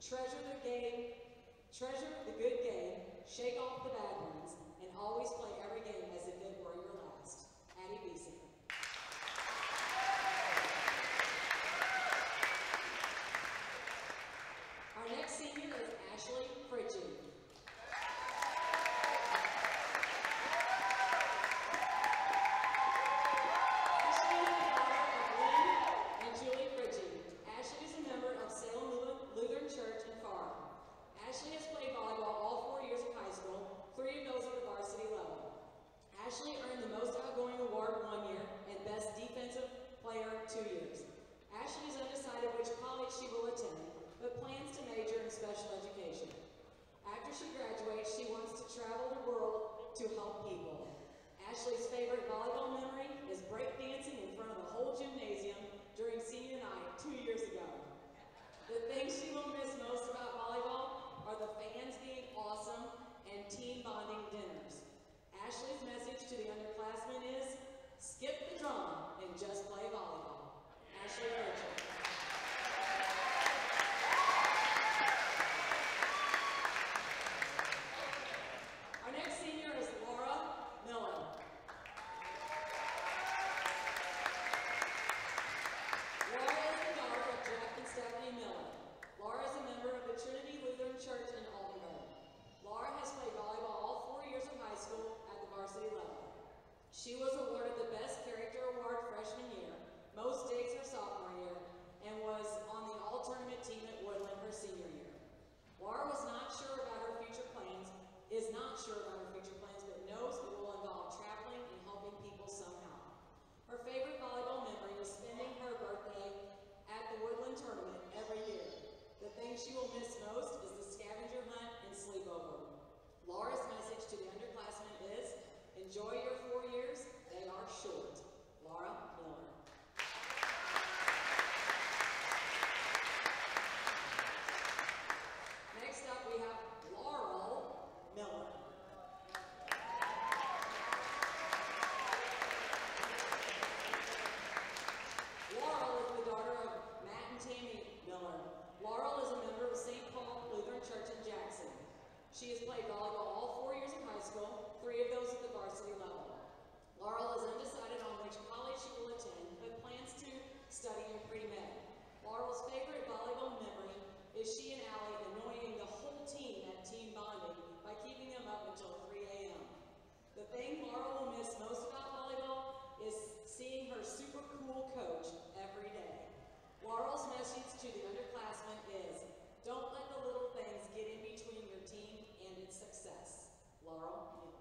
treasure the game, treasure the good game, shake off the bad ones, and always play every game as if it were your last. Addie Beeson. Our next senior is Ashley Pritchett. Ashley is the daughter of Lynn and Julie Pritchett. Ashley is a member of Saxony Lutheran Church in Farr. Ashley has played volleyball all 4 years of high school, 3 of those at the varsity level. Ashley earned the Most Outgoing Award 1 year and Best Defensive Player 2 years. Ashley is undecided which college she will attend, but plans to major in special education. After she graduates, she wants to travel the world to help people. Ashley's favorite volleyball memory is breakdancing in front of the whole gymnasium during senior night 2 years ago. The things she will miss most about volleyball are the fans being awesome and team bonding dinners. Ashley's message to the underclassmen is, skip the drama and just play volleyball. Ashley Pritchett. Our next senior is Laura Miller. Laura is the daughter of Jeff and Stephanie Miller. Laura is a member of the Trinity Lutheran Church in Altenburg. Laura has played volleyball all 4 years of high school at the varsity level. She was awarded the Best Character Award freshman year, most dates her sophomore year, and was on the all-tournament team at Woodland her senior year. Laura was not sure about her future plans, but knows it will involve traveling and helping people somehow. Her favorite volleyball memory is spending her birthday at the Woodland tournament every year. The thing she will miss most is the scavenger hunt and sleepover. Laura's message to the underclassmen is, enjoy your 4 years, they are short. Laura Miller. Next up we have Laurel Miller. Laurel is the daughter of Matt and Tammy Miller. Laurel is a member of St. Paul Lutheran Church in Jackson. She has played volleyball all 4 years of high school, 3 of those at the varsity level. Laurel is undecided on which college she will attend, but plans to study in pre-med. Laurel's favorite volleyball memory is she and Allie annoying the whole team at team bonding by keeping them up until 3 a.m. The thing Laurel will miss most about volleyball is seeing her super cool coach every day. Laurel's message to the underclassmen is, don't let the little things get in between your team and its success. Laurel Miller.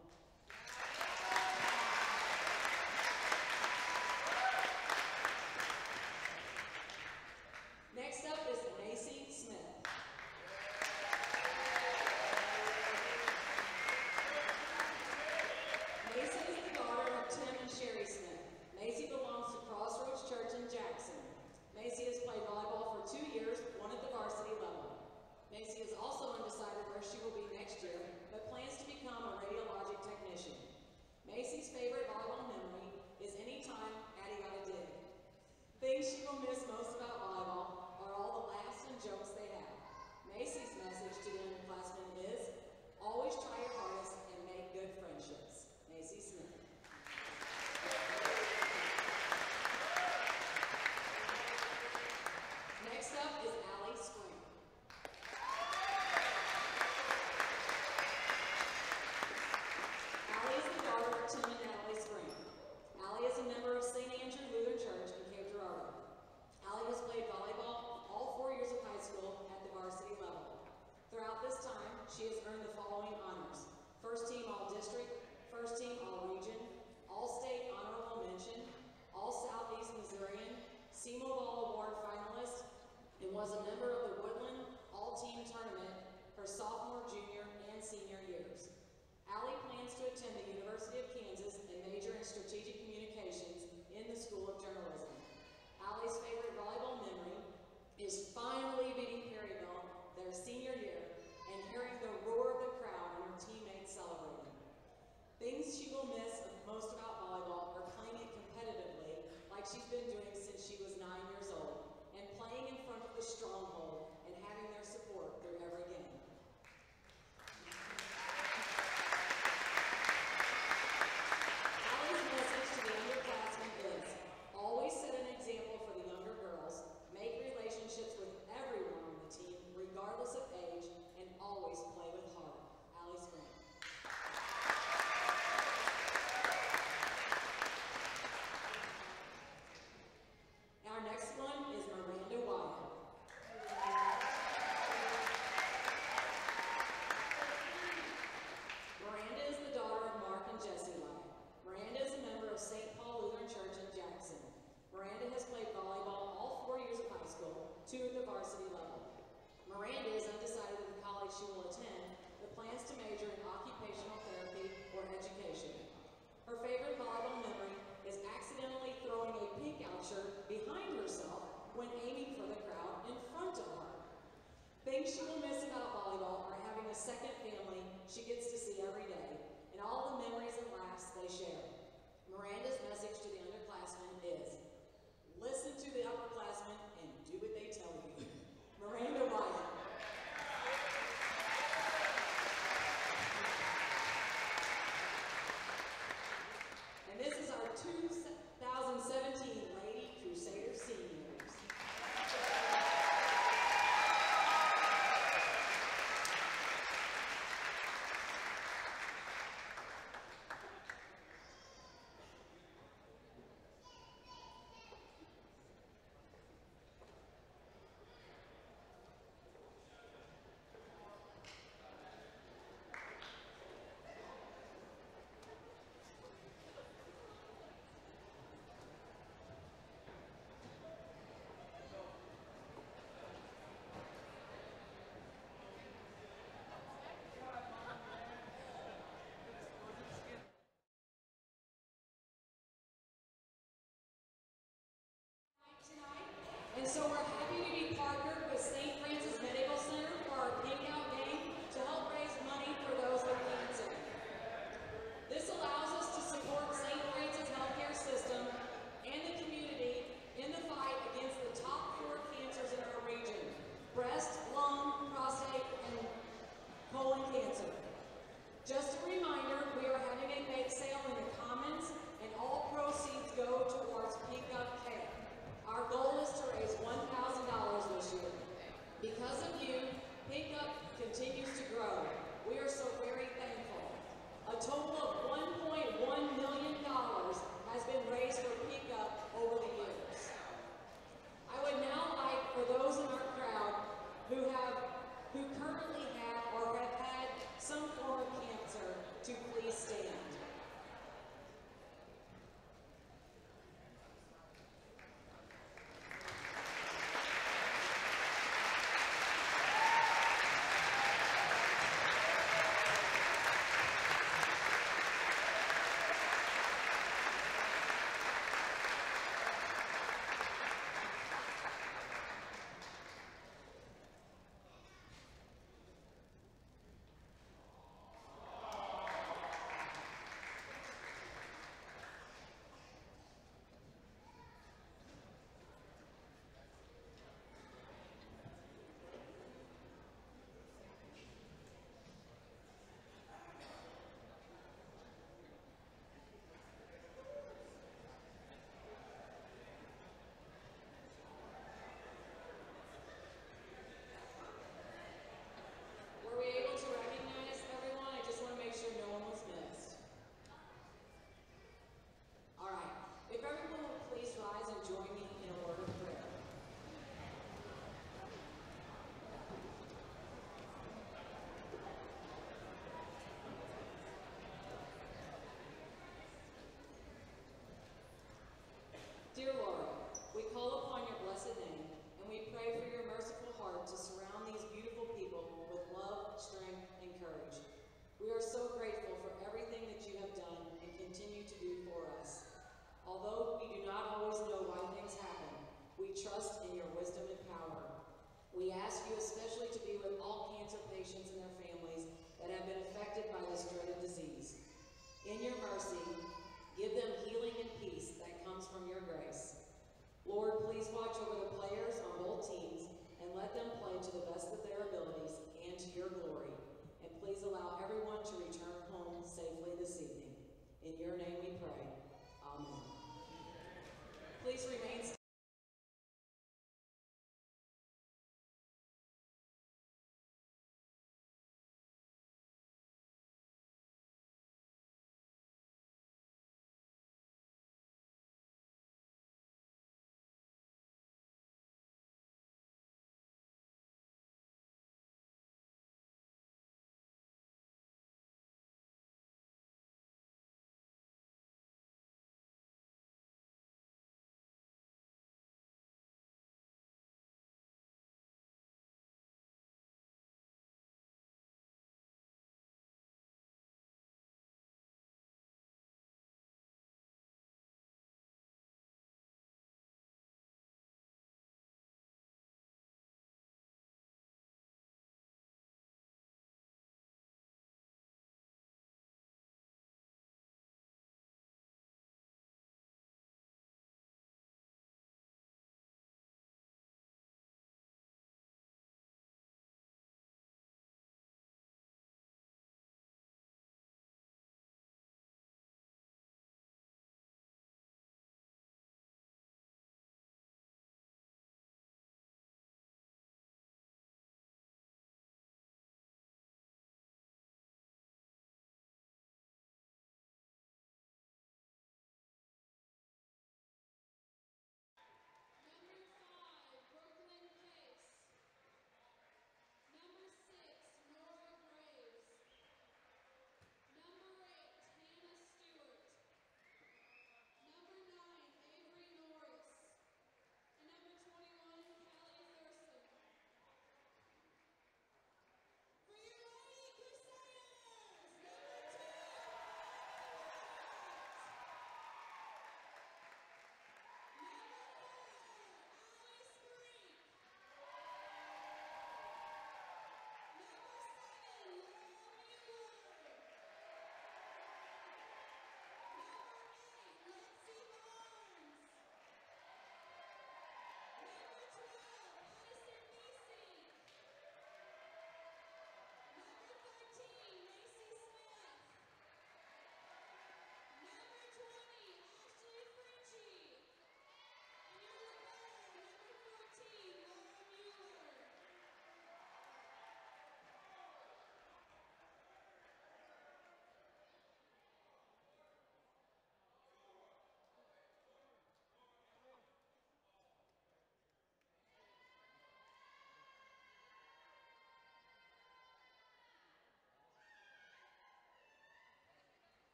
Next up things she will miss about volleyball are having a second family she gets to see every day, and all the memories and laughs they share. Miranda's message to the underclassmen is, listen to the upperclassmen and do what they tell you. Miranda Wyatt. And this is our 2017 Lady Crusader Seniors. And so we're happy to be partnered with St. Francis Medical Center for our Pink Out game to help raise money for those with cancer. This allows us to support St. Francis healthcare system and the community in the fight against the top 4 cancers in our region: breast, lung, prostate, and colon cancer. Just a reminder, we are having a bake sale in the Commons, and all proceeds go towards Pink Up Care. Our goal is to raise $1,000 this year. Because of you, Pink Up continues to grow. We are so very thankful. A total of $1.1 million has been raised for Pink Up over the years. I would now like for those in our crowd who currently have or have had some form of cancer to please stand.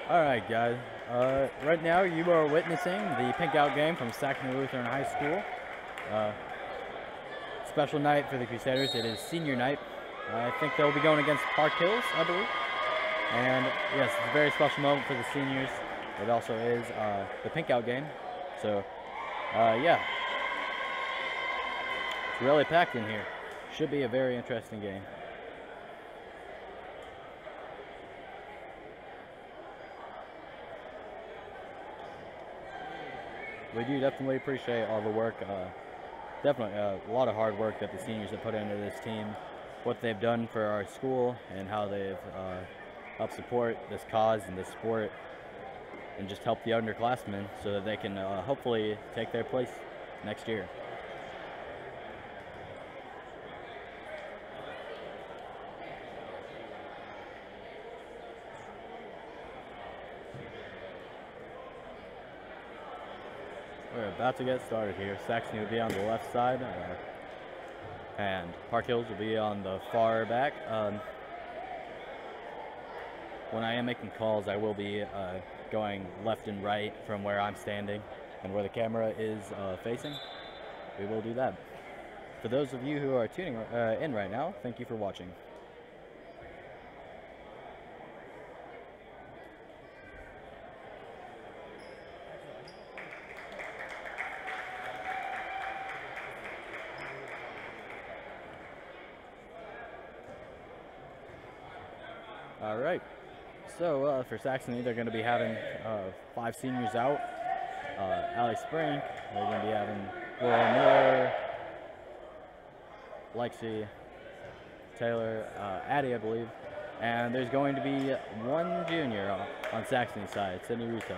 Alright guys, right now you are witnessing the pink out game from Saxony Lutheran High School. Special night for the Crusaders. It is senior night. I think they'll be going against Park Hills, I believe. And yes, it's a very special moment for the seniors. It also is the pink out game. So yeah, it's really packed in here. Should be a very interesting game. We do definitely appreciate all the work, definitely a lot of hard work that the seniors have put into this team, what they've done for our school, and how they've helped support this cause and this sport, and just help the underclassmen so that they can hopefully take their place next year. We're about to get started here. Saxony will be on the left side, and Park Hills will be on the far back. When I am making calls, I will be going left and right from where I'm standing and where the camera is facing. We will do that. For those of you who are tuning in right now, thank you for watching. All right, so for Saxony, they're going to be having 5 seniors out. Allie Spring, they're going to be having Laura Miller, Lexi, Taylor, Addie, I believe, and there's going to be 1 junior on Saxony's side, Sydney Russo.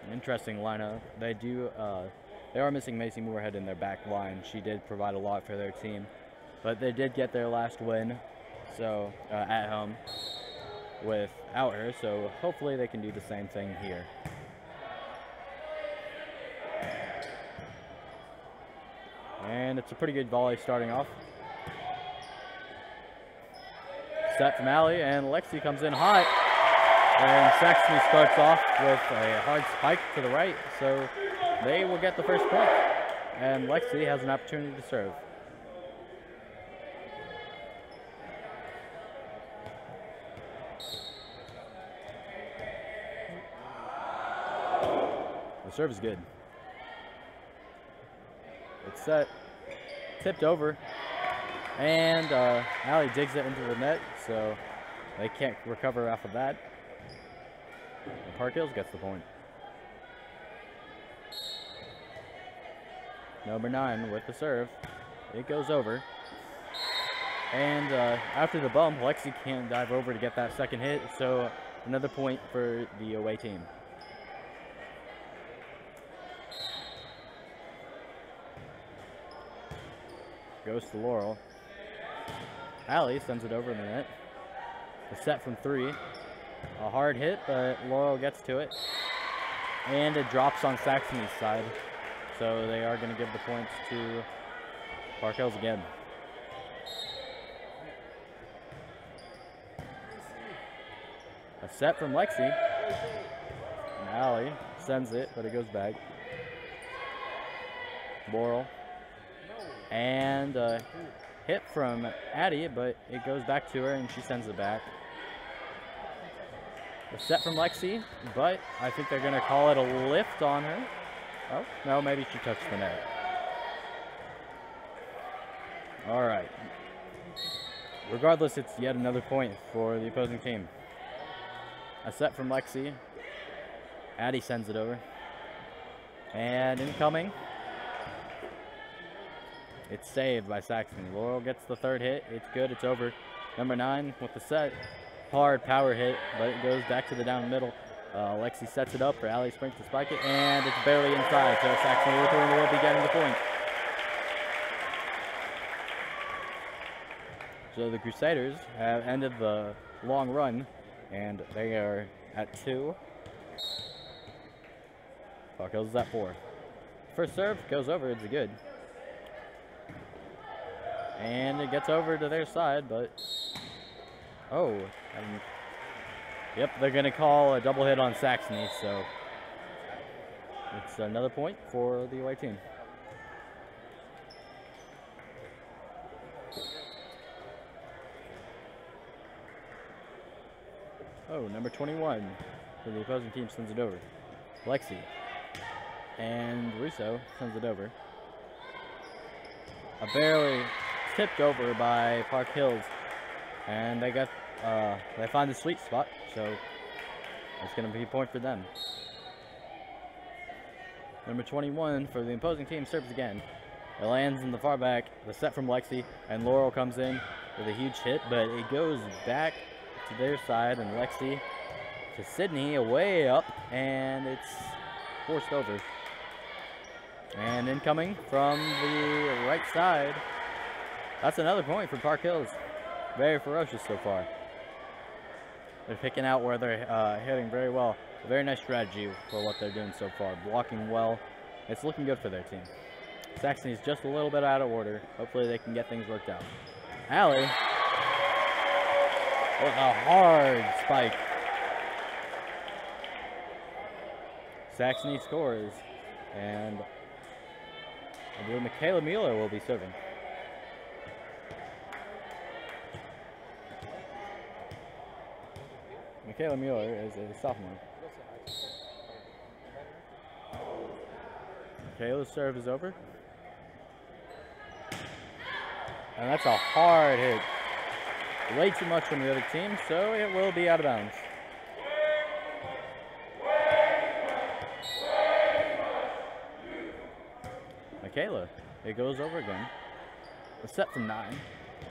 An interesting lineup. They are missing Macy Moorhead in their back line. She did provide a lot for their team. But they did get their last win, so at home without her, so hopefully they can do the same thing here. And it's a pretty good volley starting off. Set from Allie, and Lexi comes in hot. And Saxony starts off with a hard spike to the right, so they will get the first point. And Lexi has an opportunity to serve. The serve is good. It's set, tipped over, and Allie digs it into the net, so they can't recover off of that. And Park Hills gets the point. Number 9 with the serve. It goes over. And after the bump, Lexi can't dive over to get that second hit, so another point for the away team. Goes to Laurel. Allie sends it over in the net. A set from 3. A hard hit, but Laurel gets to it. And it drops on Saxony's side. So they are going to give the points to Park Hills again. A set from Lexi. And Allie sends it, but it goes back. Laurel. And hit from Addie, but it goes back to her and she sends it back. A set from Lexi, but I think they're going to call it a lift on her. Oh, no, maybe she touched the net. All right. Regardless, it's yet another point for the opposing team. A set from Lexi. Addie sends it over. And incoming. It's saved by Saxony. Laurel gets the third hit. It's good. It's over. Number 9 with the set. Hard power hit, but it goes back to the down middle. Lexi sets it up for Allie Spring to spike it, and it's barely inside, so Saxony Lutheran will be getting the point. So the Crusaders have ended the long run, and they are at 2. Park Hills is at 4. First serve goes over. It's good. And it gets over to their side, but Oh, yep, they're going to call a double hit on Saxony, so it's another point for the away team. Oh, number 21 for the opposing team sends it over. Lexi and Russo sends it over. Barely tipped over by Park Hills, and they find the sweet spot, so it's going to be a point for them. Number 21 for the opposing team serves again. It lands in the far back, the set from Lexi, and Laurel comes in with a huge hit, but it goes back to their side, and Lexi to Sydney, away up, and it's forced over. And incoming from the right side, that's another point for Park Hills. Very ferocious so far. They're picking out where they're hitting very well. A very nice strategy for what they're doing so far. Blocking well. It's looking good for their team. Saxony's just a little bit out of order. Hopefully they can get things worked out. Allie with a hard spike. Saxony scores, and I believe Michaela Mueller will be serving. Michaela Mueller is a sophomore. Michaela's serve is over. And that's a hard hit. Way too much from the other team, so it will be out of bounds. Michaela, it goes over again. A set from 9.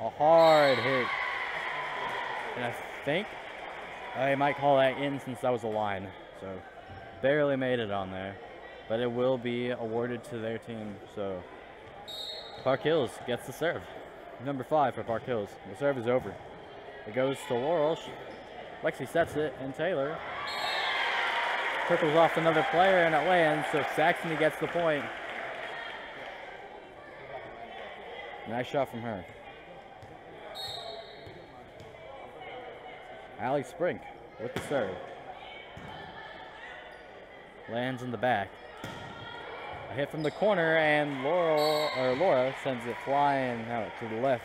A hard hit. And I think I might call that in since that was a line. So barely made it on there. But it will be awarded to their team. So Park Hills gets the serve. Number 5 for Park Hills. The serve is over. It goes to Laurel. Lexi sets it, and Taylor trickles off another player, and it lands, so Saxony gets the point. Nice shot from her. Allie Sprink with the serve. Lands in the back. A hit from the corner, and Laura sends it flying out to the left.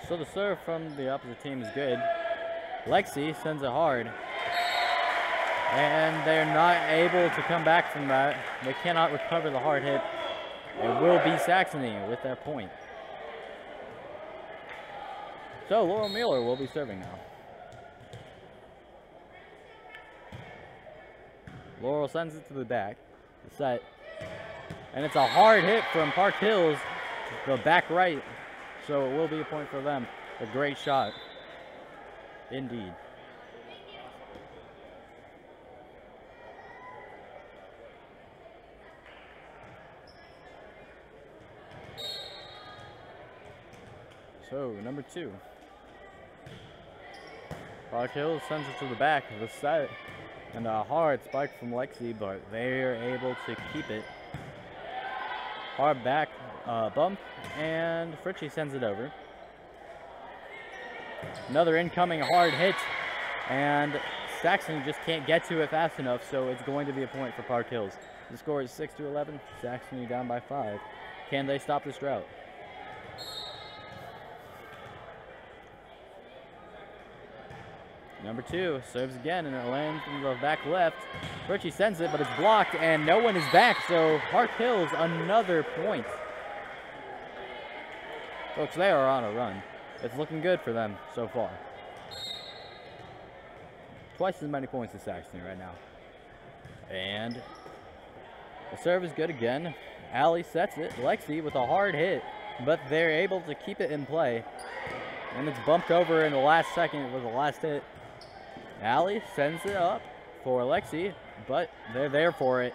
So the serve from the opposite team is good. Lexi sends it hard. And they're not able to come back from that. They cannot recover the hard hit. It will be Saxony with that point. So Laurel Mueller will be serving now. Laurel sends it to the back. The set. And it's a hard hit from Park Hills, the back right. So it will be a point for them. A great shot. Indeed. So, number 2. Park Hills sends it to the back of the set. And a hard spike from Lexi, but they are able to keep it. Hard back bump, and Fritchie sends it over. Another incoming hard hit, and Saxony just can't get to it fast enough, so it's going to be a point for Park Hills. The score is 6-11. Saxony down by 5. Can they stop this drought? Number 2 serves again, and it lands in the back left. Fritchie sends it, but it's blocked, and no one is back, so Park Hills another point. Folks, they are on a run. It's looking good for them so far. Twice as many points as Saxony right now. And the serve is good again. Allie sets it. Lexi with a hard hit, but they're able to keep it in play. And it's bumped over in the last second with the last hit. Allie sends it up for Lexi, but they're there for it.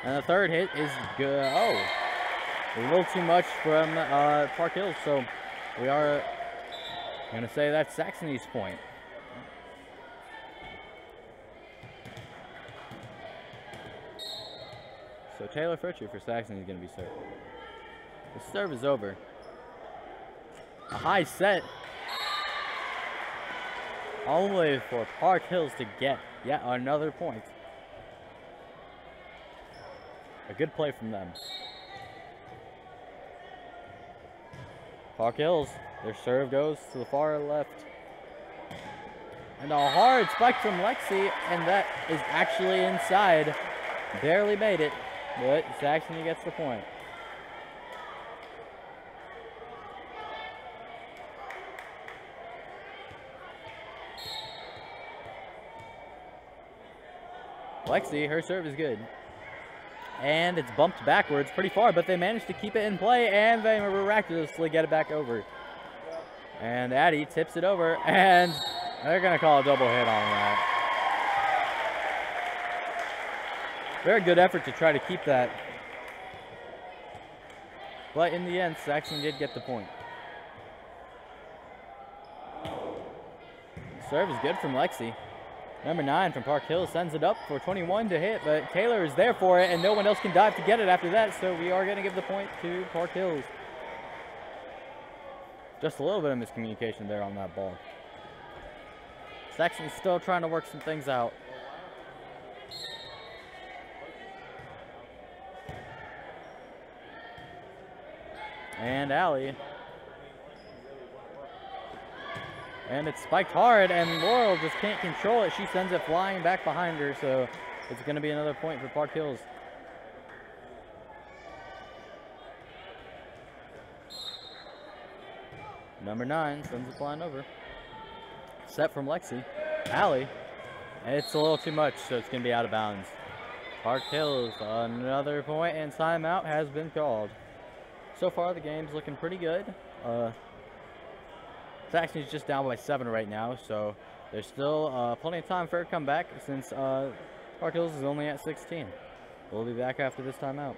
And the third hit is good. Oh, a little too much from Park Hills, so we are going to say that's Saxony's point. So Taylor Fritcher for Saxony is going to be served. The serve is over. A high set. All the way for Park Hills to get yet another point. A good play from them. Park Hills, their serve goes to the far left. And a hard spike from Lexi, and that is actually inside. Barely made it, but Saxony gets the point. Lexi, her serve is good. And it's bumped backwards pretty far, but they managed to keep it in play, and they miraculously get it back over. And Addie tips it over, and they're going to call a double hit on that. Very good effort to try to keep that. But in the end, Saxon did get the point. Serve is good from Lexi. Number 9 from Park Hills sends it up for 21 to hit, but Taylor is there for it, and no one else can dive to get it after that, so we are going to give the point to Park Hills. Just a little bit of miscommunication there on that ball. Saxon's still trying to work some things out. And Allie. And it's spiked hard, and Laurel just can't control it. She sends it flying back behind her, so it's going to be another point for Park Hills. Number 9 sends it flying over. Set from Lexi. Allie. It's a little too much, so it's going to be out of bounds. Park Hills, another point, and timeout has been called. So far, the game's looking pretty good. Saxony's just down by 7 right now, so there's still plenty of time for a comeback since Park Hills is only at 16. We'll be back after this timeout.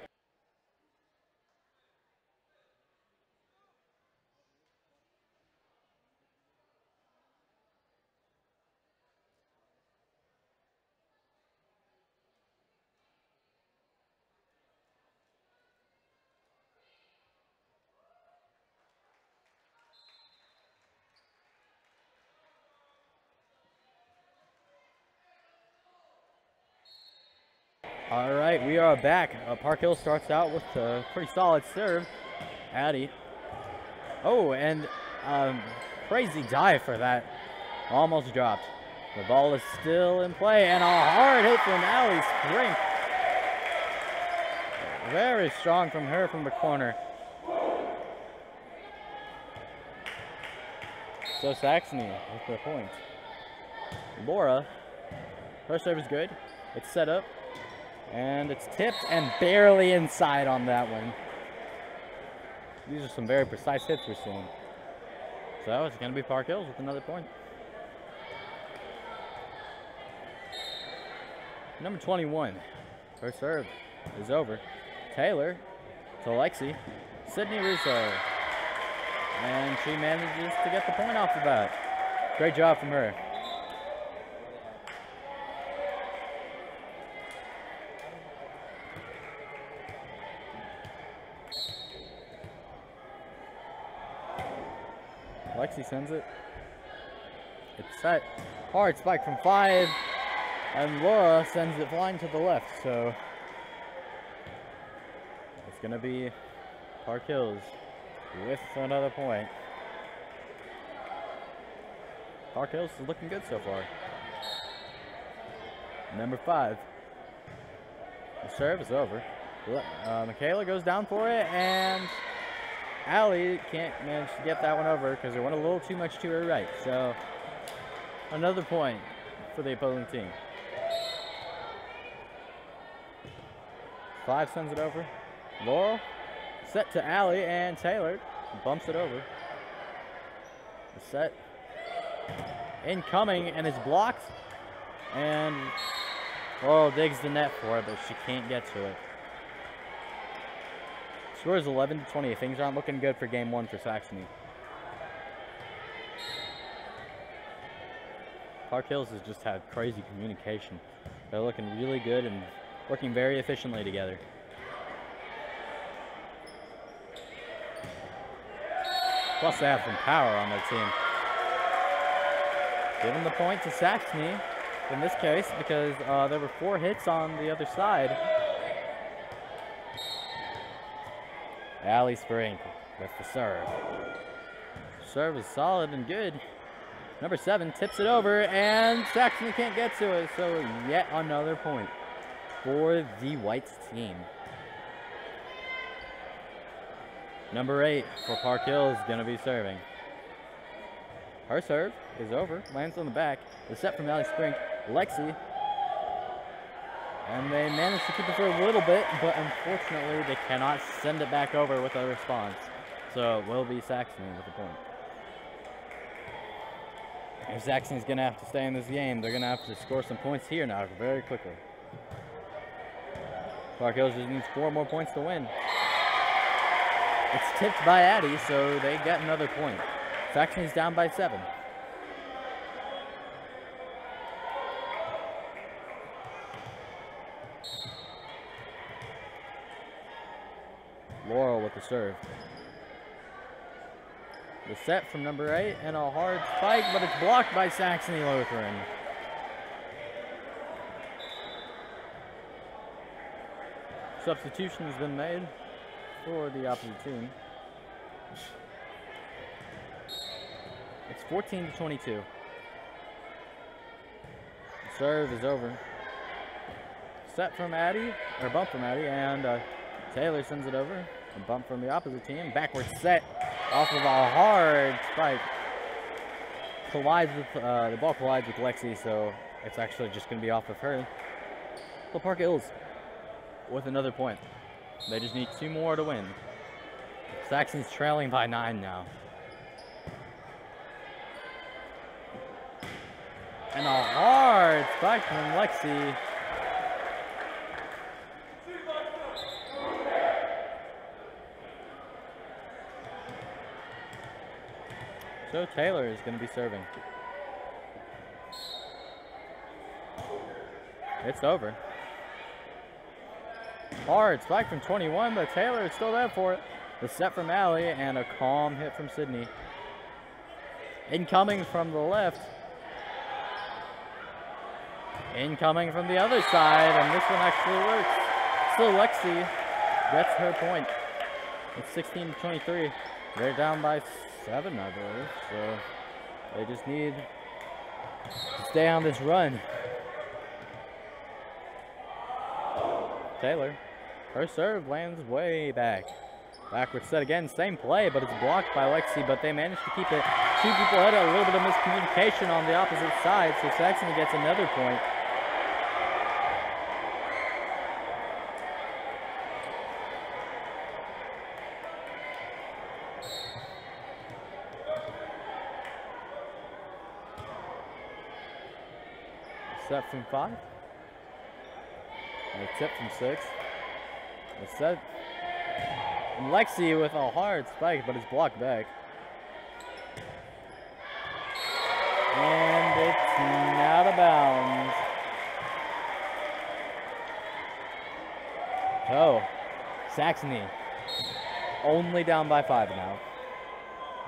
All right, we are back. Park Hill starts out with a pretty solid serve. Addie. Oh, and crazy dive for that. Almost dropped. The ball is still in play, and a hard hit from Allie Spring. Very strong from her from the corner. So Saxony with the point. Laura, her serve is good. It's set up. And it's tipped and barely inside on that one. These are some very precise hits we're seeing. So it's going to be Park Hills with another point. Number 21. Her serve is over. Taylor to Lexi. Sydney Russo. And she manages to get the point off the bat. Great job from her. Lexi sends it. It's set. Hard spike from 5. And Laura sends it flying to the left. So it's going to be Park Hills with another point. Park Hills is looking good so far. Number 5. The serve is over. Michaela goes down for it, and Allie can't manage to get that one over because it went a little too much to her right. So another point for the opposing team. 5 sends it over. Laurel set to Allie, and Taylor bumps it over. The set incoming, and it's blocked. And Laurel digs the net for it, but she can't get to it. Score is 11-20. Things aren't looking good for game 1 for Saxony. Park Hills has just had crazy communication. They're looking really good and working very efficiently together. Plus, they have some power on their team. Giving the point to Saxony in this case because there were 4 hits on the other side. Allie Spring with the serve. Serve is solid and good. Number 7 tips it over, and Saxony can't get to it, so yet another point for the Whites team. Number 8 for Park Hill is going to be serving. Her serve is over, lands on the back. The set from Allie Spring, Lexi. And they managed to keep it for a little bit, but unfortunately they cannot send it back over with a response. So it will be Saxony with the point. If Saxony's going to have to stay in this game, they're going to have to score some points here now very quickly. Park Hills just needs 4 more points to win. It's tipped by Addie, so they get another point. Saxony's down by 7. Laurel with the serve. The set from number 8 and a hard spike, but it's blocked by Saxony Lutheran. Substitution has been made for the opposite team. It's 14-22. The serve is over. Set from Addie, or bump from Addie, and Taylor sends it over. A bump from the opposite team. Backward set off of a hard spike. Collides with the ball collides with Lexi, so it's actually just going to be off of her. So Park Hills with another point. They just need 2 more to win. Saxon's trailing by 9 now. And a hard spike from Lexi. So Taylor is going to be serving. It's over. Hard spike from 21, but Taylor is still there for it. The set from Allie and a calm hit from Sydney. Incoming from the left. Incoming from the other side, and this one actually works. Still Lexi gets her point. It's 16-23. They're down by 7, I believe, so they just need to stay on this run. Taylor, her serve lands way back. Backward set again, same play, but it's blocked by Lexi, but they managed to keep it 2 people ahead. A little bit of miscommunication on the opposite side, so Saxony gets another point. Set from 5. And a tip from 6. A set. And Lexi with a hard spike, but it's blocked back. And it's out of bounds. Oh, Saxony only down by 5 now.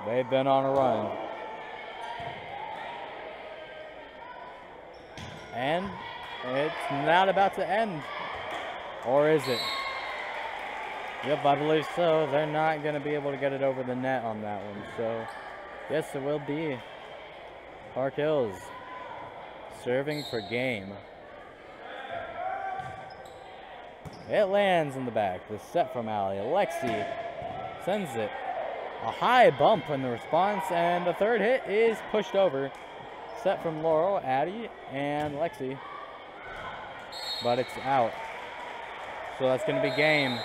They've been on a run. And it's not about to end. Or is it? Yep, I believe so. They're not going to be able to get it over the net on that one. So, yes, it will be Park Hills serving for game. It lands in the back. The set from Allie. Lexi sends it. A high bump in the response, and the third hit is pushed over. Set from Laurel, Addie, and Lexi. But it's out. So that's going to be game.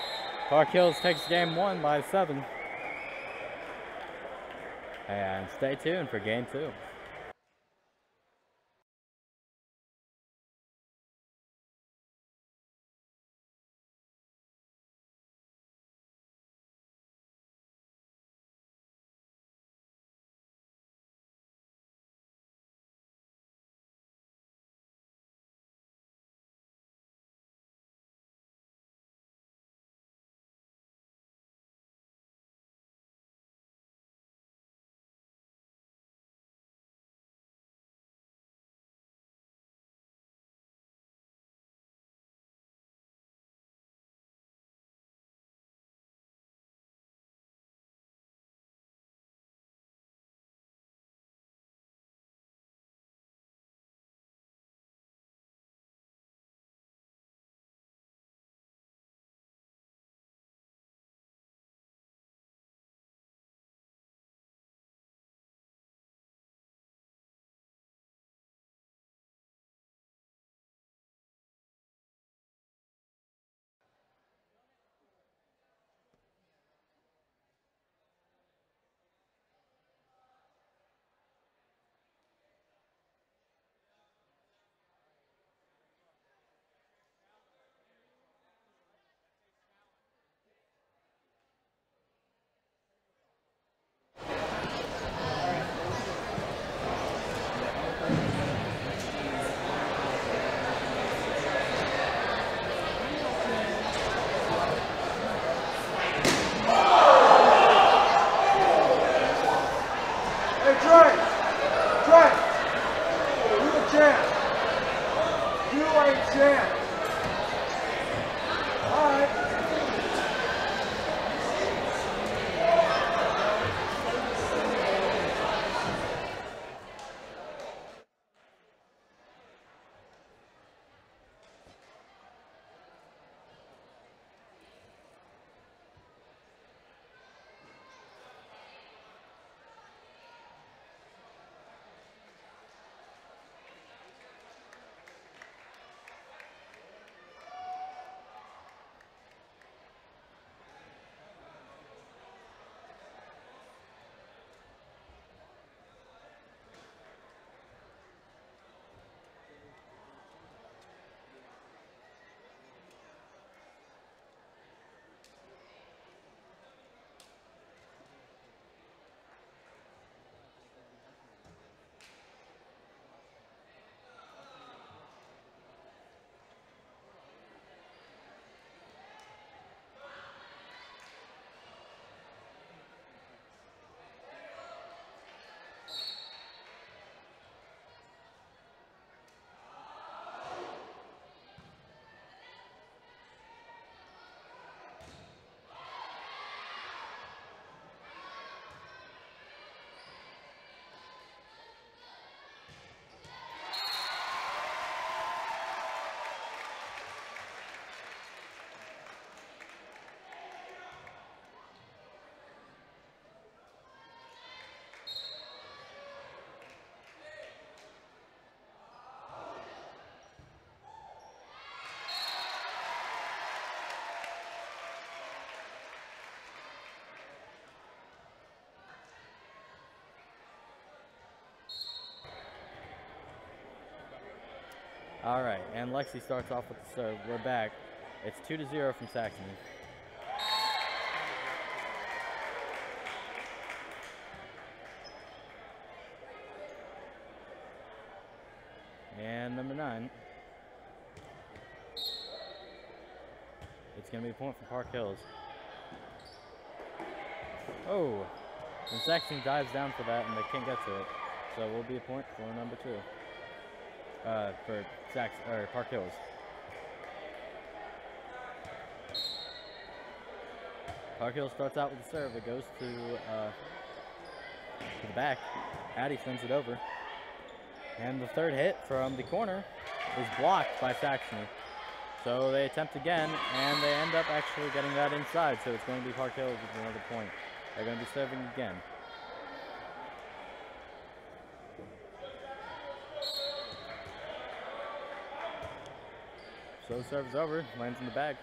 Park Hills takes game 1 by 7. And stay tuned for game 2. All right, and Lexi starts off with the serve. We're back. It's 2-0 from Saxony. And number 9. It's going to be a point for Park Hills. Oh, and Saxony dives down for that, and they can't get to it. So it will be a point for number 2. For Park Hills. Park Hills starts out with the serve. It goes to the back. Addie sends it over. And the third hit from the corner is blocked by Saxony. So they attempt again, and they end up actually getting that inside. So it's going to be Park Hills with another point. They're going to be serving again. So serves over, lands in the bag.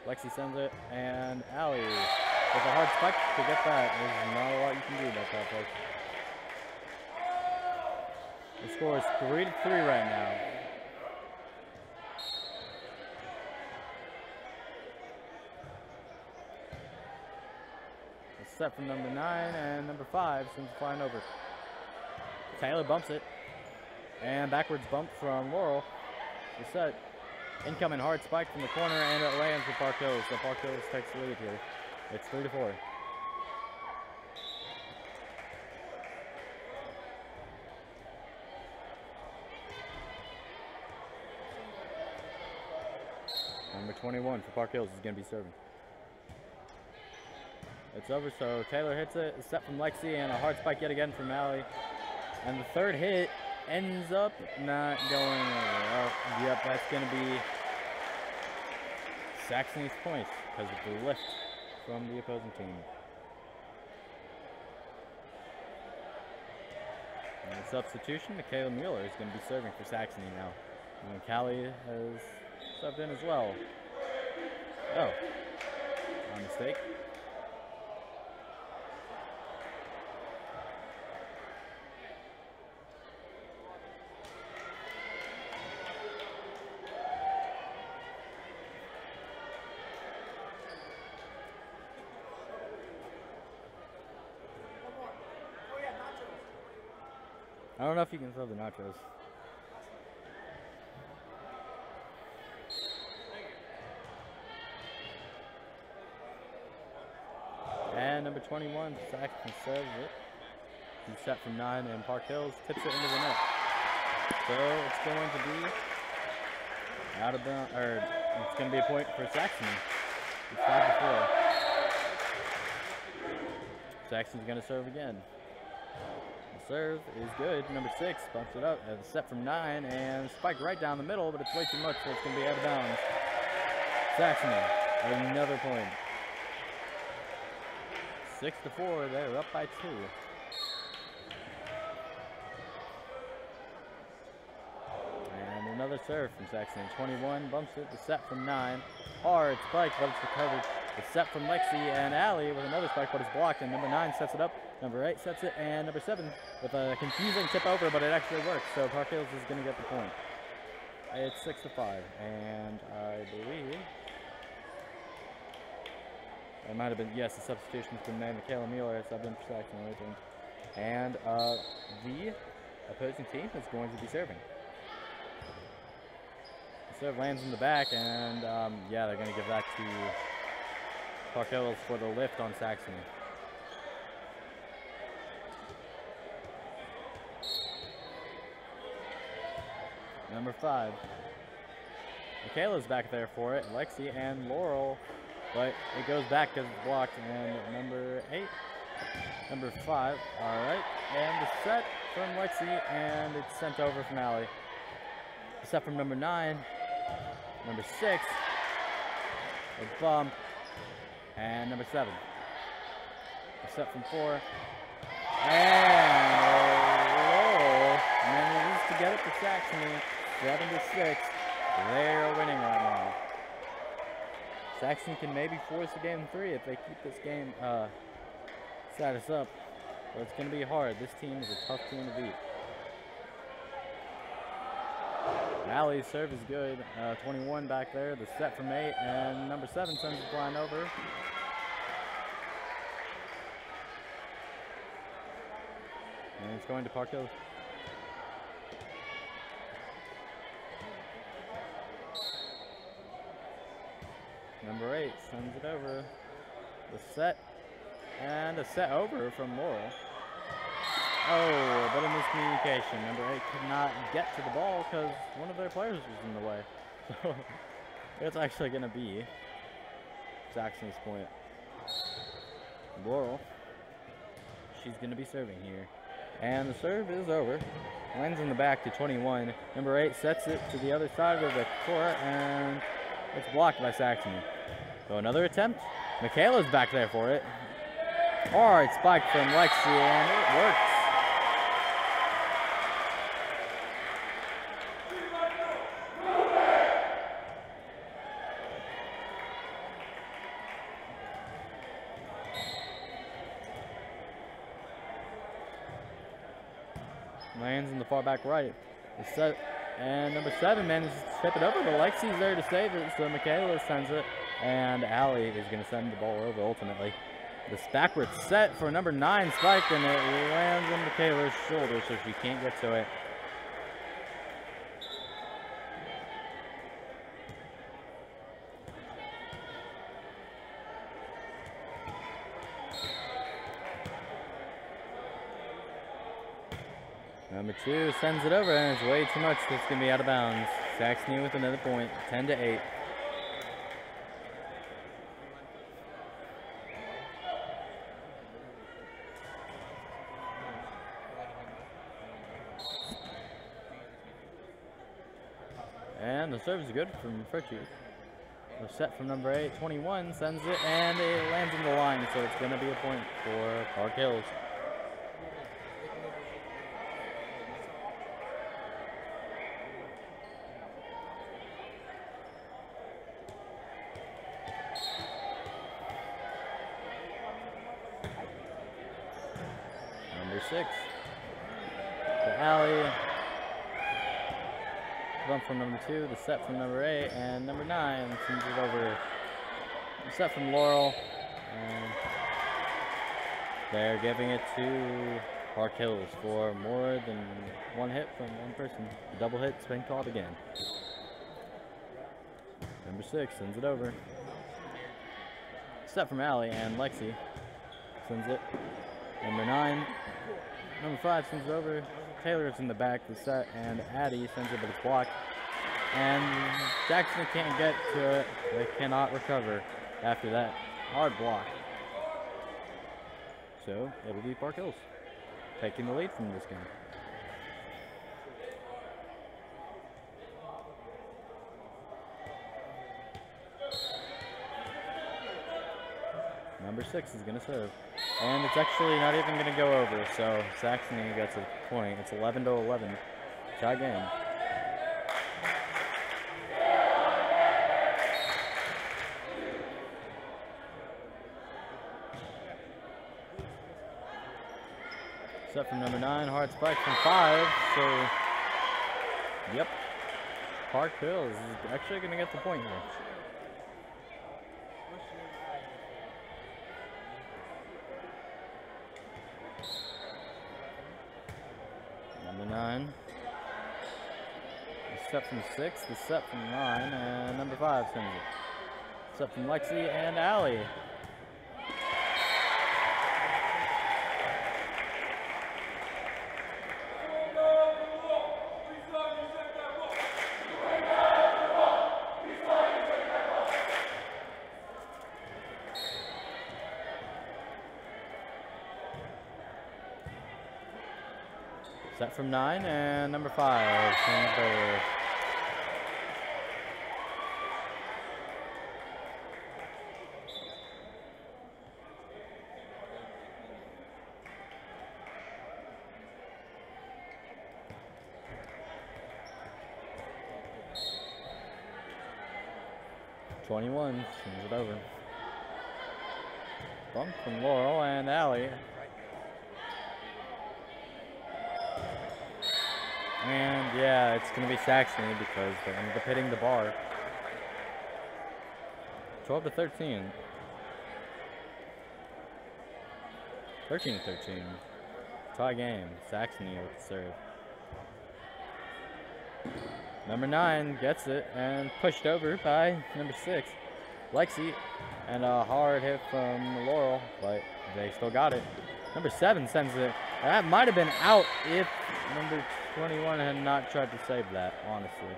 Lexi sends it, and Allie with a hard spike to get that. There's not a lot you can do about that play. The score is 3-3 right now. A set from number 9, and number 5 sends it flying over. Taylor bumps it, and backwards bump from Laurel. The set. Incoming hard spike from the corner, and it lands for Park Hills. So Park Hills takes the lead here. It's 3-4. Number 21 for Park Hills is going to be serving. It's over, so Taylor hits it. A set from Lexi, and a hard spike yet again from Allie. And the third hit ends up not going over. Yep, that's going to be Saxony's points because of the lift from the opposing team. And the substitution, Michaela Mueller is going to be serving for Saxony now. And Callie has subbed in as well. Oh, my mistake. I don't know if you can throw the nachos. And number 21, Saxon serves it. He's set from 9, and Park Hills tips it into the net. So it's going to be out of bounds, or it's going to be a point for Saxony. It's 5-4. Saxon's going to serve again. Serve is good. Number 6 bumps it up. It's set from 9 and spike right down the middle, but it's way too much, so it's going to be out of bounds. Saxony, another point. 6-4. They're up by 2. And another serve from Saxony. 21 bumps it. The set from 9. Hard spike, but it's recovered. The set from Lexi and Allie with another spike, but it's blocked. And number 9 sets it up. Number 8 sets it, and number 7 with a confusing tip over, but it actually works. So Park Hills is going to get the point. It's 6-5, and I believe it might have been, yes, the substitution's been made. Michaela Mueller has subbed in for Saxony Lutheran, and the opposing team is going to be serving. The serve lands in the back, and yeah, they're going to give that to Park Hills for the lift on Saxony. Number 5. Michaela's back there for it. Lexi and Laurel, but it goes back because it's blocked. And number 8, number 5. All right, and the set from Lexi, and it's sent over from Allie. The set from number 9, number 6, a bump, and number 7. The set from 4, and Laurel manages to get it for Saxony. 7-6. They're winning right now. Saxony can maybe force a game 3 if they keep this game status up. But it's going to be hard. This team is a tough team to beat. Allie's serve is good. 21 back there. The set from 8, and number 7 sends it flying over. And it's going to Park Hills. Number 8 sends it over. The set, and a set over from Laurel. Oh, a bit of miscommunication. Number 8 could not get to the ball because one of their players was in the way. So it's actually going to be Saxony's point. Laurel, she's going to be serving here. And the serve is over. Lands in the back to 21. Number 8 sets it to the other side of the court, and it's blocked by Saxony. So another attempt. Michaela's back there for it. Hard spike from Lexi, and it works. Lands in the far back right. The set, and number 7 manages to tip it over, but Lexi's there to save it, so Michaela sends it, and Allie is going to send the ball over ultimately. This backward set for number 9 spike, and it lands on Michaela's shoulder, so she can't get to it. Number 2 sends it over, and it's way too much. It's going to be out of bounds. Saxony with another point, 10-8. And the serve is good from Fritchie. The set from number 8, 21, sends it, and it lands in the line, so it's going to be a point for Park Hills. Number 6, to Allie. Bump from number 2, the set from number 8, and number 9 sends it over. The set from Laurel, and they're giving it to Park Hills for more than one hit from one person. The double hit's been called again. Number 6 sends it over. Set from Allie, and Lexi sends it. Number 9. Number 5 sends it over. Taylor's in the back, the set, and Addie sends it, but it's blocked. And Jackson can't get to it. They cannot recover after that hard block. So it'll be Park Hills taking the lead from this game. Number 6 is going to serve. And it's actually not even going to go over, so Saxony gets a point. It's 11-11. Tie game. Set from number 9, hard spike from 5, so yep. Park Hills is actually going to get the point here. Number 9. The set from 6, the set from 9, and number 5 sends it. Set from Lexi and Allie. Set from 9, and number 5 sends over. '21 sends it over. Bump from Laurel and Allie. And yeah, it's going to be Saxony because they ended up hitting the bar. 12-13. 13-13. Tie game. Saxony with the serve. Number 9 gets it and pushed over by number 6, Lexi. And a hard hit from Laurel, but they still got it. Number 7 sends it. That might have been out if number 21 had not tried to save that, honestly.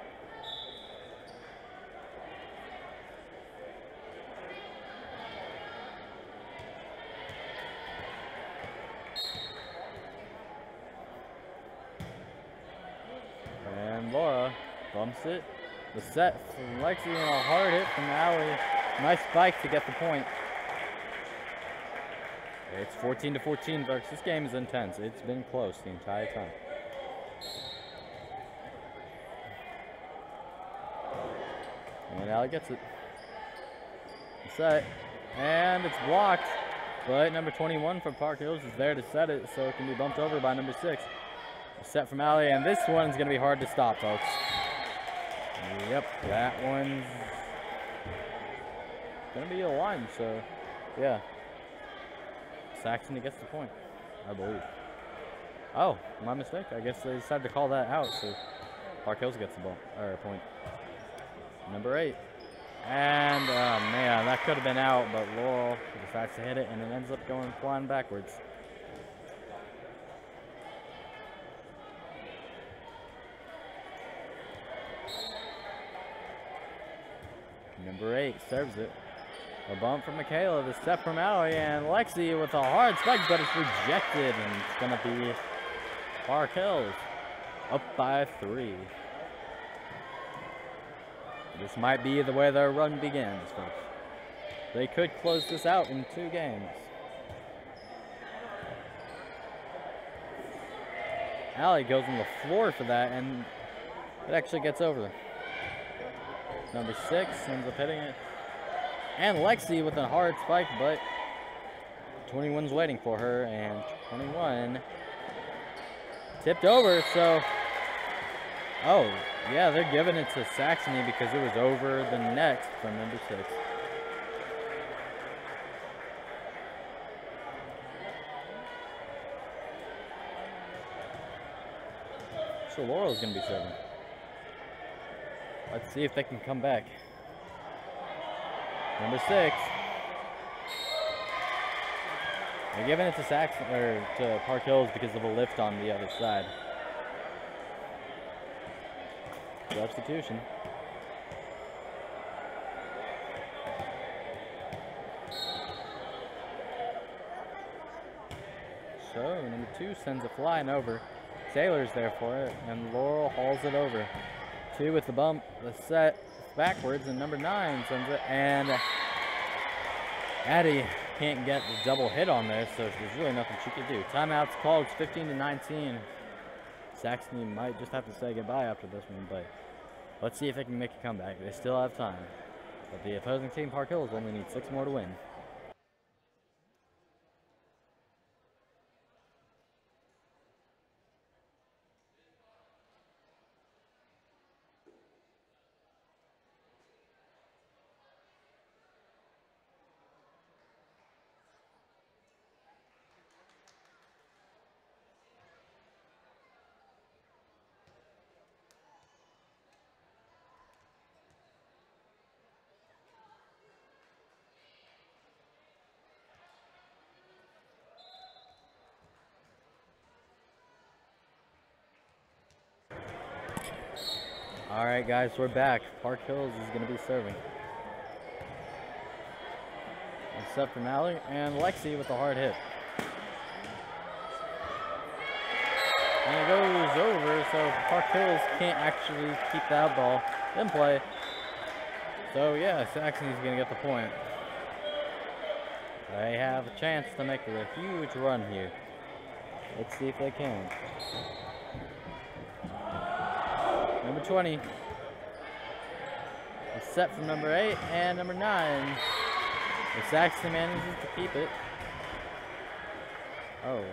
And Laura bumps it. The set from Lexi and a hard hit from Allie. Nice spike to get the point. It's 14-14, folks. This game is intense. It's been close the entire time. And Allie gets it. Set. And it's blocked. But number 21 from Park Hills is there to set it, so it can be bumped over by number 6. Set from Allie, and this one's going to be hard to stop, folks. Yep, that one's going to be a line, so yeah. Saxony gets the point, I believe. Oh, my mistake. I guess they decided to call that out, so Park Hills gets the ball, or point. Number 8. And, oh man, that could have been out, but Laurel decides to hit it, and it ends up going flying backwards. Number 8 serves it. A bump from Michaela, the step from Allie, and Lexi with a hard spike, but it's rejected, and it's going to be Park Hills up by 3. This might be the way their run begins, folks. They could close this out in 2 games. Allie goes on the floor for that, and it actually gets over. Number 6 ends up hitting it. And Lexi with a hard spike, but 21's waiting for her, and 21 tipped over, so oh, yeah, they're giving it to Saxony because it was over the net from number 6. So Laurel's going to be serving. Let's see if they can come back. Number 6. They're giving it to to Park Hills because of a lift on the other side. Substitution. So number 2 sends it flying over. Taylor's there for it, and Laurel hauls it over. 2 with the bump, the set backwards, and number 9 sends it, and Addie can't get the double hit on there, so there's really nothing she can do. Timeout's called. It's 15-19. Saxony might just have to say goodbye after this one, but let's see if they can make a comeback. They still have time. But the opposing team, Park Hills, only needs 6 more to win. All right, guys, we're back. Park Hills is going to be serving. Except from Allie and Lexi with a hard hit. And it goes over, so Park Hills can't actually keep that ball in play. So, yeah, Saxony's going to get the point. They have a chance to make a huge run here. Let's see if they can. Number 20. A set from number 8 and number 9. The Saxony manages to keep it. Oh.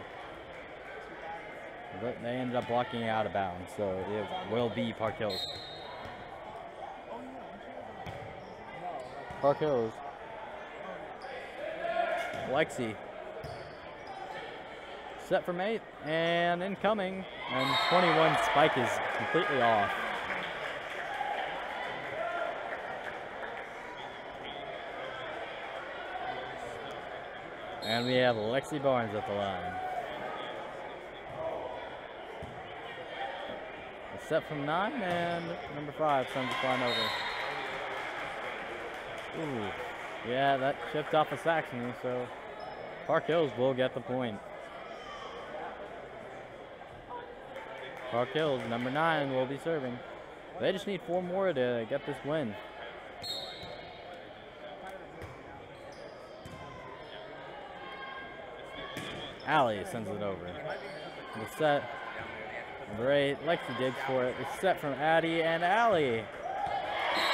But they ended up blocking it out of bounds, so it will be Park Hills. Park Hills. Lexi. Set from 8 and incoming, and 21 spike is completely off. And we have Lexi Barnes at the line. A set from 9 and number 5 sends the line over. Ooh, yeah, that chipped off of Saxony, so Park Hills will get the point. Park Hills, number 9, will be serving. They just need 4 more to get this win. Allie sends it over. The set, number 8, Lexi digs for it. The set from Addie and Allie.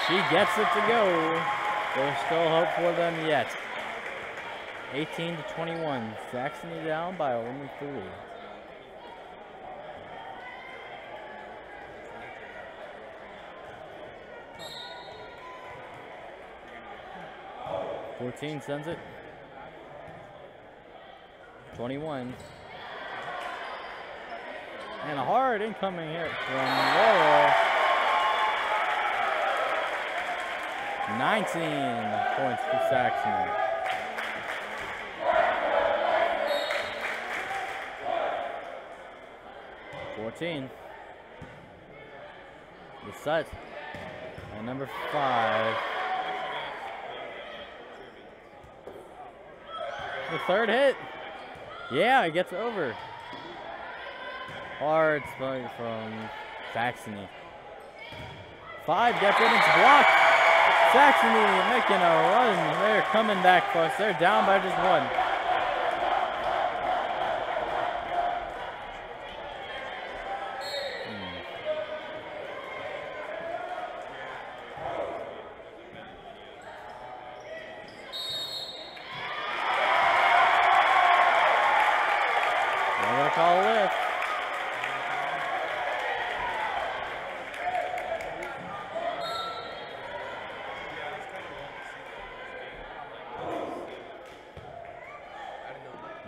She gets it to go. There's still hope for them yet. 18 to 21. Saxony down by only 3. .14 sends it. 21. And a hard incoming hit from Laurel. 19 points for Saxony. .14. The set. And number 5. The third hit. Yeah, it gets over. Hard spike from Saxony. 5 gets it, it's blocked. Saxony making a run. They're coming back close. They're down by just 1. They're gonna call a lift.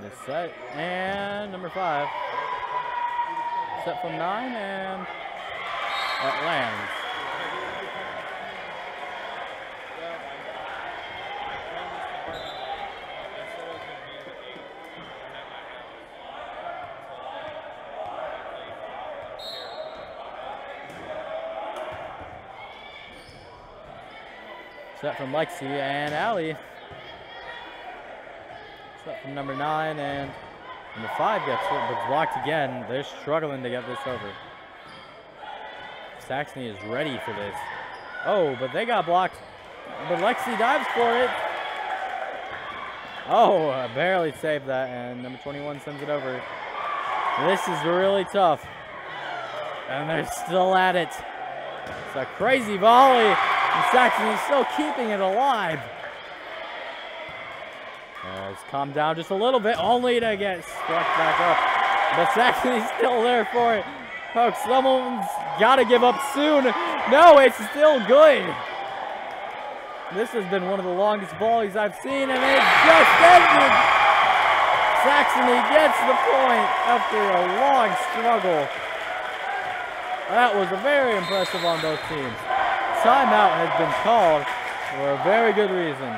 The set and number 5. Set from 9 and that lands. Set from Lexi and Allie. Set from number 9 and number 5 gets it, but blocked again. They're struggling to get this over. Saxony is ready for this. Oh, but they got blocked. But Lexi dives for it. Oh, barely saved that, and number 21 sends it over. This is really tough. And they're still at it. It's a crazy volley. And Saxony is still keeping it alive. It's calmed down just a little bit, only to get struck back up. But Saxony's still there for it. Folks, someone's got to give up soon. No, it's still good. This has been one of the longest volleys I've seen, and it just ended. Saxony gets the point after a long struggle. That was very impressive on both teams. Timeout has been called for a very good reason.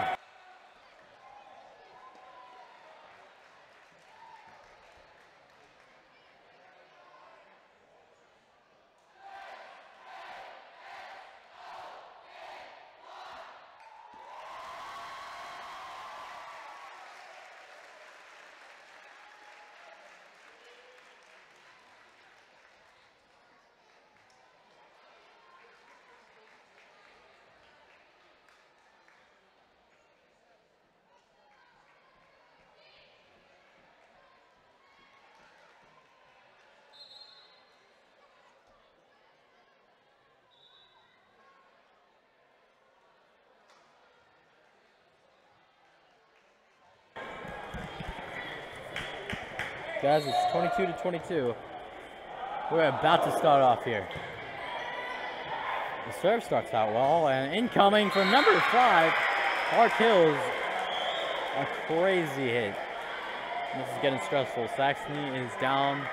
Guys, it's 22 to 22. We're about to start off here. The serve starts out well, and incoming from number 5, Park Hills. A crazy hit. This is getting stressful. Saxony is down,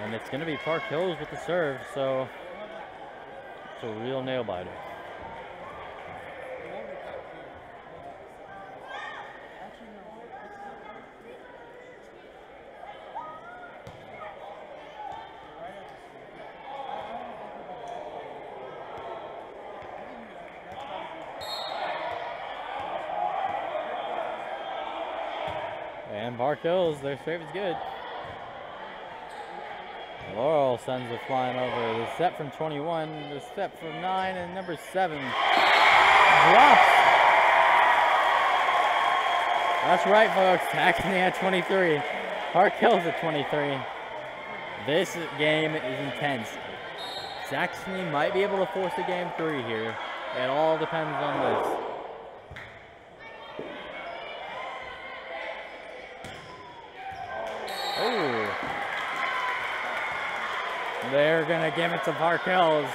and it's going to be Park Hills with the serve, so it's a real nail biter. And Park Hills, their serve is good. Laurel sends it flying over. The set from 21, the set from 9, and number 7 drops. That's right, folks. Saxony at 23. Park Hills at 23. This game is intense. Saxony might be able to force a game 3 here. It all depends on this. Oh. They're going to give it to Park Hills.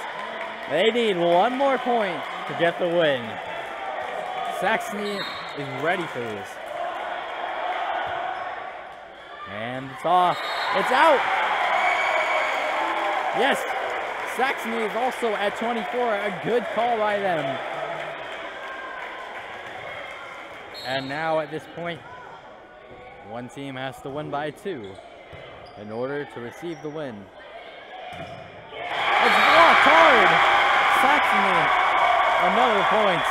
They need one more point to get the win. Saxony is ready for this. And it's off. It's out. Yes. Saxony is also at 24. A good call by them. And now at this point, one team has to win by 2 in order to receive the win. It's blocked hard. Saxony, another point.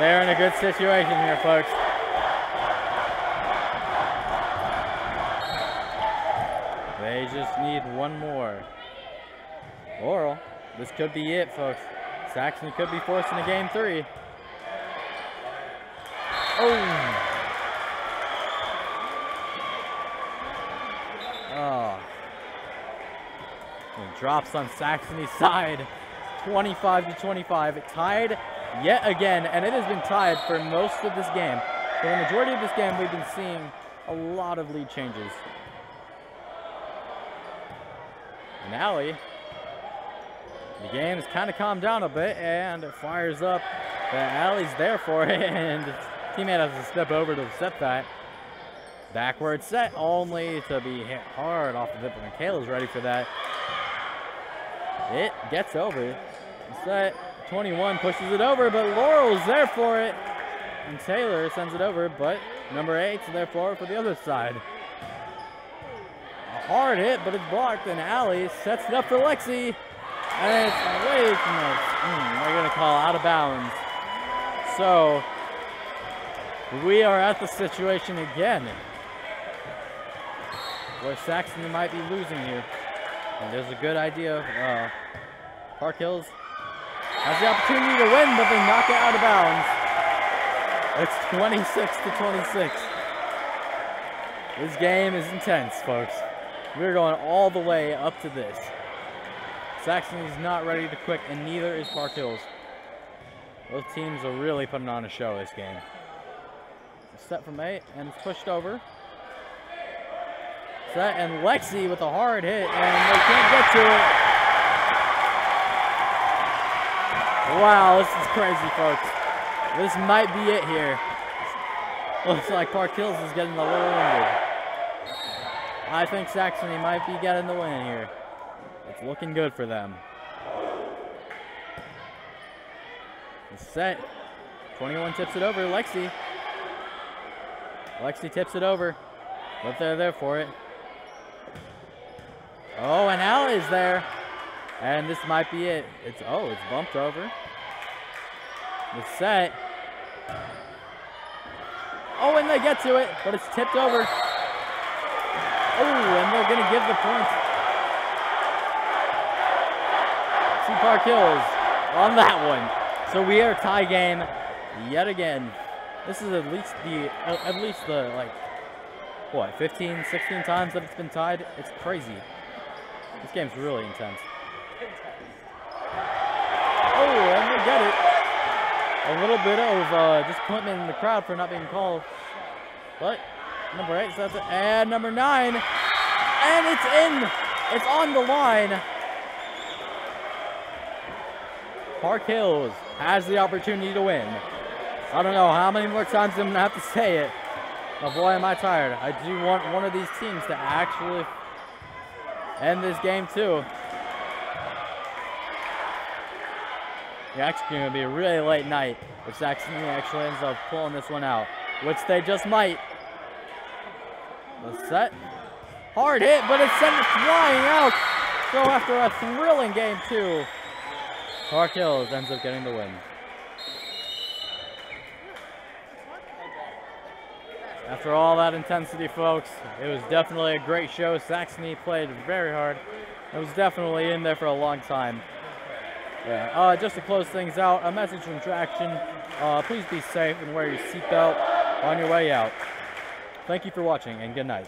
They're in a good situation here, folks. They just need one more. Or this could be it, folks. Saxony could be forcing a game 3. Oh. Oh. It drops on Saxony's side. 25-25. It tied yet again, and it has been tied for most of this game. For the majority of this game, we've been seeing a lot of lead changes. And Allie, the game has kind of calmed down a bit, and it fires up. Allie's there for it, and his teammate has to step over to set that. Backward set, only to be hit hard off the hip, and Kayla's ready for that. It gets over. Set 21 pushes it over, but Laurel's there for it. And Taylor sends it over, but number 8's there for it for the other side. A hard hit, but it's blocked, and Allie sets it up for Lexi. And it's way too much. They're going to call out of bounds. So, we are at the situation again where Saxony might be losing here. And there's a good idea. Park Hills has the opportunity to win, but they knock it out of bounds. It's 26-26. This game is intense, folks. We're going all the way up to this. Saxony's not ready to quit, and neither is Park Hills. Both teams are really putting on a show this game. Set from 8, and it's pushed over. Set, and Lexi with a hard hit, and they can't get to it. Wow, this is crazy, folks. This might be it here. Looks like Park Hills is getting a little injured. I think Saxony might be getting the win here. It's looking good for them. It's set. 21 tips it over. Lexi. Lexi tips it over. But they're there for it. Oh, and Allie's there. And this might be it. It's bumped over. The set. Oh, and they get to it, but it's tipped over. Oh, and they're going to give the point to Park Hills on that one. So we are tie game yet again. This is at least the like, what, 15, 16 times that it's been tied. It's crazy. This game's really intense. Oh, and they get it. A little bit of disappointment in the crowd for not being called. But number 8 sets it, and number 9, and it's in. It's on the line. Park Hills has the opportunity to win. I don't know how many more times I'm gonna have to say it. Oh boy, am I tired. I do want one of these teams to actually end this game too. It's actually gonna be a really late night if Saxony actually ends up pulling this one out, which they just might. The set, hard hit, but it's sent flying out. So after a thrilling game two, Park Hills ends up getting the win. After all that intensity, folks, it was definitely a great show. Saxony played very hard. It was definitely in there for a long time. Yeah. Just to close things out, a message from Traction. Please be safe and wear your seatbelt on your way out. Thank you for watching, and good night.